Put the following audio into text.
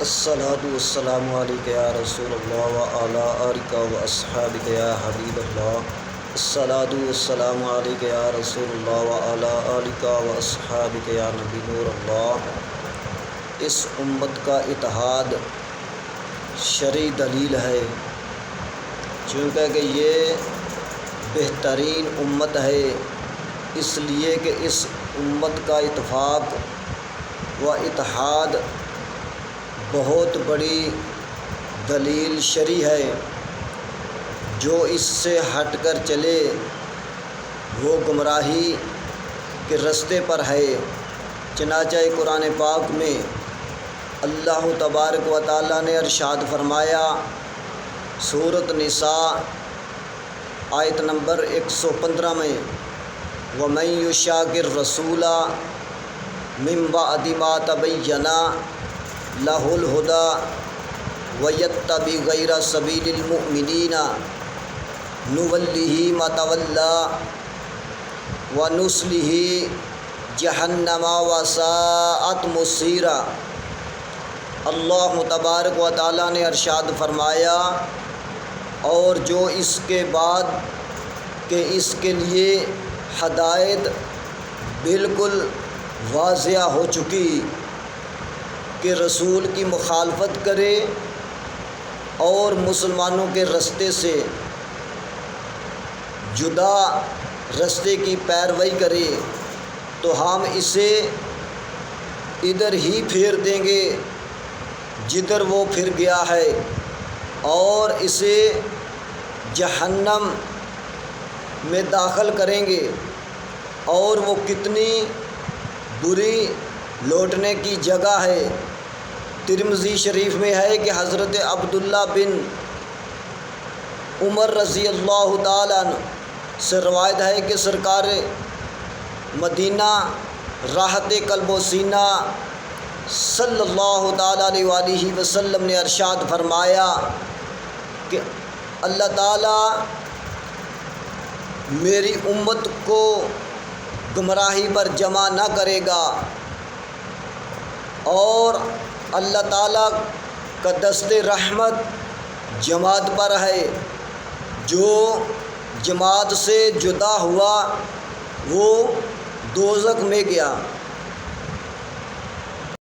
الصلاۃ والسلام علیک یا رسول اللہ وعلی آلک و اصحابک یا حبیب اللہ۔ الصلاۃ والسلام علیک یا رسول اللہ وعلی آلک و اصحابک یا نبی نور اللہ۔ اس امت کا اتحاد شرعی دلیل ہے، چونکہ کہ یہ بہترین امت ہے، اس لیے کہ اس امت کا اتفاق و اتحاد بہت بڑی دلیل شرعی ہے۔ جو اس سے ہٹ کر چلے وہ گمراہی کے رستے پر ہے۔ چنانچہ قرآن پاک میں اللہ تبارک و تعالیٰ نے ارشاد فرمایا، سورۃ نساء آیت نمبر 115 میں، وَمَن يُشَاقِقِ الرَّسُولَ مِن بَعْدِ مَا تَبَيَّنَ لَهُ الْهُدَىٰ وَيَتَّبِعْ غَيْرَ سَبِيلِ الْمُؤْمِنِينَ نُوَلِّهِ مَا تَوَلَّىٰ وَنُصْلِهِ جَهَنَّمَ وَسَاءَتْ مَصِيرًا۔ اللہ تبارک و تعالیٰ نے ارشاد فرمایا، اور جو اس کے بعد کہ اس کے لیے ہدایت بالکل واضح ہو چکی کہ رسول کی مخالفت کرے اور مسلمانوں کے رستے سے جدا رستے کی پیروی کرے، تو ہم اسے ادھر ہی پھیر دیں گے جدھر وہ پھر گیا ہے، اور اسے جہنم میں داخل کریں گے، اور وہ کتنی بری لوٹنے کی جگہ ہے۔ ترمذی شریف میں ہے کہ حضرت عبداللہ بن عمر رضی اللہ تعالیٰ عنہ سے روایت ہے کہ سرکار مدینہ راحت قلب و سینہ صلی اللہ تعالیٰ علیہ وآلہ وسلم نے ارشاد فرمایا کہ اللہ تعالیٰ میری امت کو گمراہی پر جمع نہ کرے گا، اور اللہ تعالیٰ کا دست رحمت جماعت پر ہے۔ جو جماعت سے جدا ہوا وہ دوزخ میں گیا۔